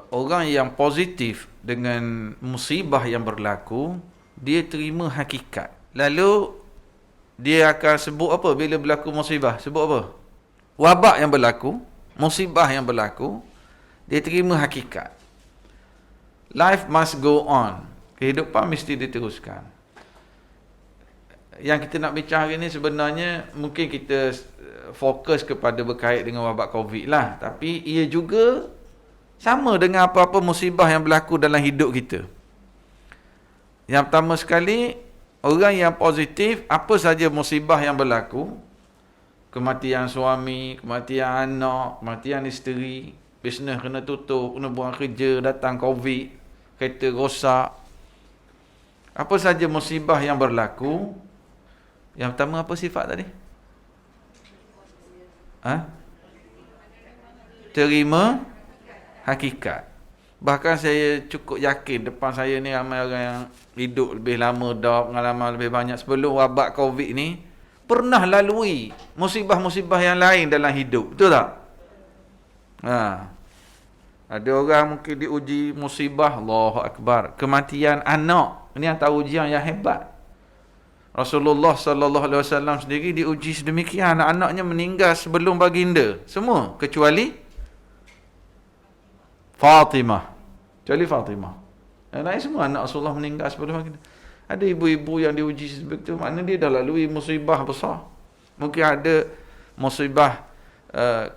Orang yang positif dengan musibah yang berlaku, dia terima hakikat. Lalu dia akan sebut apa bila berlaku musibah? Sebut apa? Wabak yang berlaku, musibah yang berlaku, dia terima hakikat. Life must go on. Kehidupan mesti diteruskan. Yang kita nak bincang hari ni sebenarnya mungkin kita fokus kepada berkait dengan wabak COVID lah. Tapi ia juga sama dengan apa-apa musibah yang berlaku dalam hidup kita. Yang pertama sekali, orang yang positif, apa saja musibah yang berlaku, kematian suami, kematian anak, kematian isteri, bisnes kena tutup, kena buang kerja, datang COVID, kereta rosak, apa saja musibah yang berlaku, yang pertama apa sifat tadi? Terima hakikat. Bahkan saya cukup yakin depan saya ni ramai orang yang hidup lebih lama dah, pengalaman lebih banyak sebelum wabak COVID ni pernah lalui musibah-musibah yang lain dalam hidup. Betul tak? Ada orang mungkin diuji musibah, Allahu Akbar, kematian anak. Ini antara ujian yang hebat. Rasulullah sallallahu alaihi wasallam sendiri diuji sedemikian, anak-anaknya meninggal sebelum baginda semua kecuali Fatimah. Kecuali Fatimah. Yang lain semua anak Rasulullah meninggal sebelum baginda. Ada ibu-ibu yang diuji sebegitu, maknanya dia dah lalui musibah besar. Mungkin ada musibah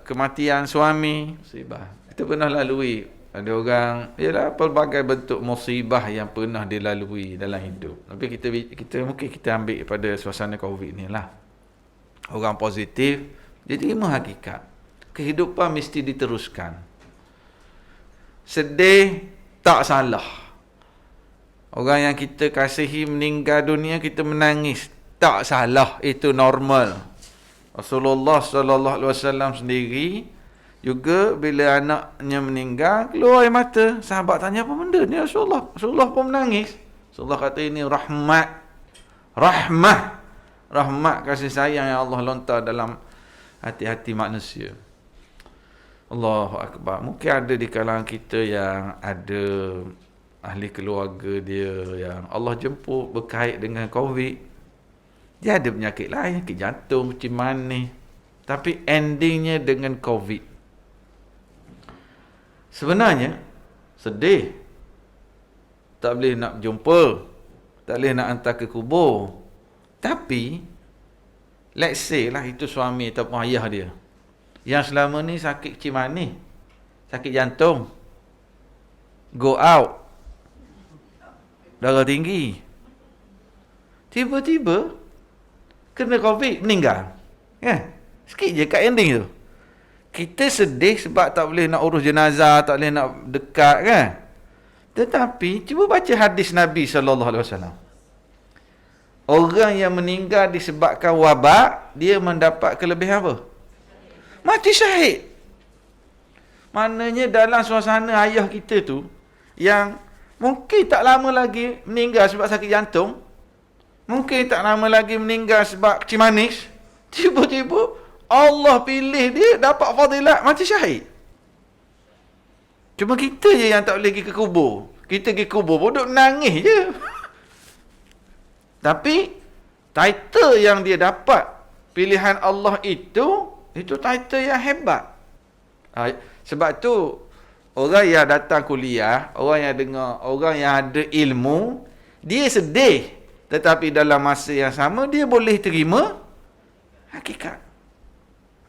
kematian suami, musibah. Kita pernah lalui. Ada orang, ialah pelbagai bentuk musibah yang pernah dilalui dalam hidup. Tapi kita mungkin kita ambil pada suasana COVID ni lah. Orang positif, dia terima hakikat. Kehidupan mesti diteruskan. Sedih, tak salah. Orang yang kita kasihi meninggal dunia, kita menangis, tak salah, itu normal. Rasulullah sallallahu alaihi wasallam sendiri juga bila anaknya meninggal, keluar air mata. Sahabat tanya, apa benda ni Rasulullah? Rasulullah pun menangis. Rasulullah kata ini rahmat. Rahmat kasih sayang yang Allah lontar dalam hati-hati manusia. Allahu Akbar. Mungkin ada di kalangan kita yang ada ahli keluarga dia yang Allah jemput berkait dengan COVID. Dia ada penyakit lain, penyakit jantung, macam mana. Tapi endingnya dengan COVID. Sebenarnya sedih, tak boleh nak jumpa, tak boleh nak hantar ke kubur. Tapi let's say lah itu suami ataupun ayah dia yang selama ni sakit cimani, sakit jantung, go out, darah tinggi, tiba-tiba kena COVID, meninggal. Sikit je kat ending tu. Kita sedih sebab tak boleh nak urus jenazah, tak boleh nak dekat kan. Tetapi cuba baca hadis Nabi sallallahu alaihi wasallam. Orang yang meninggal disebabkan wabak, dia mendapat kelebihan apa? Mati syahid. Maknanya dalam suasana ayah kita tu yang mungkin tak lama lagi meninggal sebab sakit jantung, mungkin tak lama lagi meninggal sebab kecil manis, tiba-tiba Allah pilih dia dapat fadilat mati syahid. Cuma kita je yang tak boleh pergi ke kubur. Kita pergi kubur pun duduk nangis je. Tapi title yang dia dapat, pilihan Allah itu title yang hebat. Sebab tu orang yang datang kuliah, orang yang dengar, orang yang ada ilmu, dia sedih, tetapi dalam masa yang sama dia boleh terima hakikat.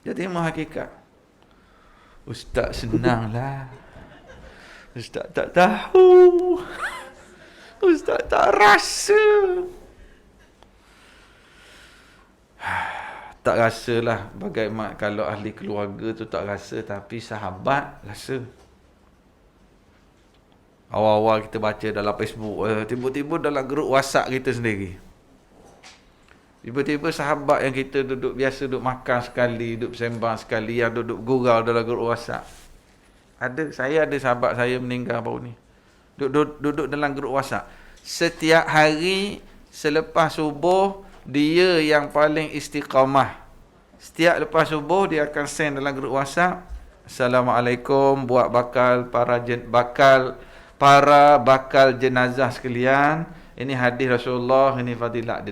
Dia terima hakikat. Ustaz senanglah. Ustaz tak tahu. Ustaz tak rasa. Tak rasalah. Bagaimana kalau ahli keluarga tu tak rasa, tapi sahabat rasa. Awal-awal kita baca dalam Facebook, tiba-tiba dalam grup WhatsApp kita sendiri, tiba-tiba sahabat yang kita biasa duduk makan sekali, duduk sembang sekali, yang duduk gurau dalam grup WhatsApp. Saya ada sahabat saya meninggal baru ni. Duduk dalam grup WhatsApp. Setiap hari selepas subuh, dia yang paling istiqamah. Setiap lepas subuh, dia akan send dalam grup WhatsApp, Assalamualaikum buat bakal bakal jenazah sekalian. Ini hadis Rasulullah, ini fadilat.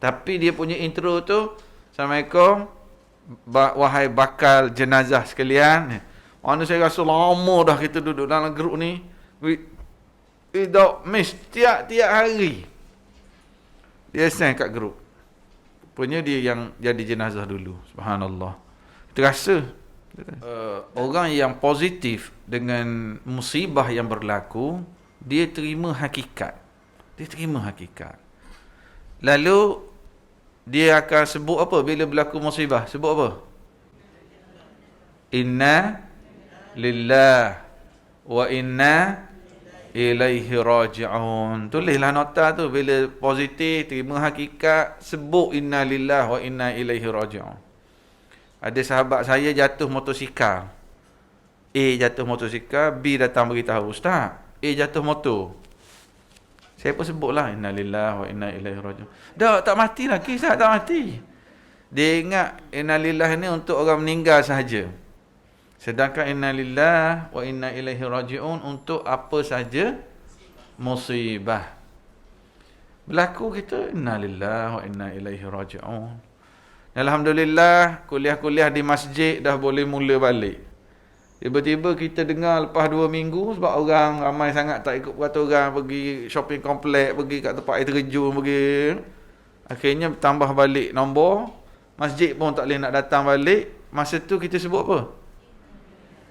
Tapi dia punya intro tu, Assalamualaikum wahai bakal jenazah sekalian. Mana saya rasa lama dah kita duduk dalam grup ni. Tiap hari dia send kat grup. Punya dia yang jadi jenazah dulu. Subhanallah. Terasa orang yang positif dengan musibah yang berlaku, dia terima hakikat. Lalu dia akan sebut apa bila berlaku musibah? Sebut apa? Inna lillah wa inna ilaihi raji'un. Tulislah nota tu, bila positif terima hakikat, sebut inna lillah wa inna ilaihi raji'un. Ada sahabat saya jatuh motosikal. A jatuh motosikal, B datang beritahu, Ustaz, A jatuh motor. Saya pun sebutlah inna lillah wa inna ilaihi raji'un. Dah tak mati lagi, Ustaz, tak mati. Dia ingat inna lillah ni untuk orang meninggal sahaja. Sedangkan inna lillah wa inna ilaihi raji'un untuk apa saja musibah. Berlaku kita inna lillah wa inna ilaihi raji'un. Alhamdulillah, kuliah-kuliah di masjid dah boleh mula balik. Tiba-tiba kita dengar lepas 2 minggu, sebab orang ramai sangat tak ikut peraturan, pergi shopping komplek, pergi kat tempat air terjun, pergi. Akhirnya tambah balik nombor. Masjid pun tak boleh nak datang balik. Masa tu kita sebut apa?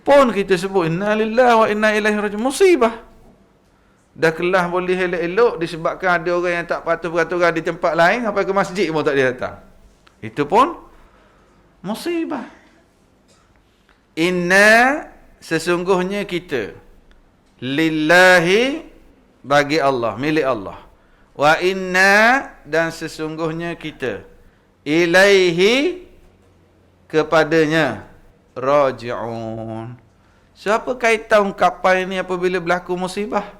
Pun kita sebut inna lillahi wa inna ilaihi raji'un. Musibah. Dah kelas boleh elok-elok disebabkan ada orang yang tak patuh peraturan di tempat lain, sampai ke masjid pun tak boleh datang. Itu pun musibah. Inna, sesungguhnya kita, lillahi, bagi Allah, milik Allah. Wa inna, dan sesungguhnya kita, ilaihi, kepadanya, raji'un. So, apa kaitan ungkapan ini apabila berlaku musibah?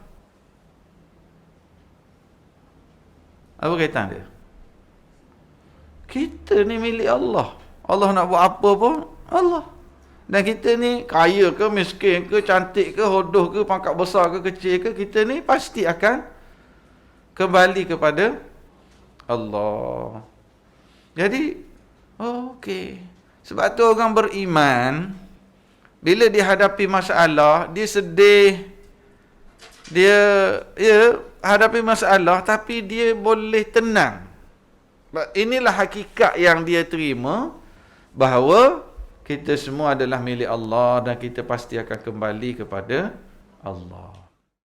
Apa kaitan dia? Kita ni milik Allah. Allah nak buat apa pun, Allah. Dan kita ni kaya ke, miskin ke, cantik ke, hodoh ke, pangkat besar ke, kecil ke, kita ni pasti akan kembali kepada Allah. Jadi, okey. Sebab tu orang beriman, bila dia hadapi masalah, dia sedih, dia hadapi masalah, tapi dia boleh tenang. Inilah hakikat yang dia terima, bahawa kita semua adalah milik Allah dan kita pasti akan kembali kepada Allah.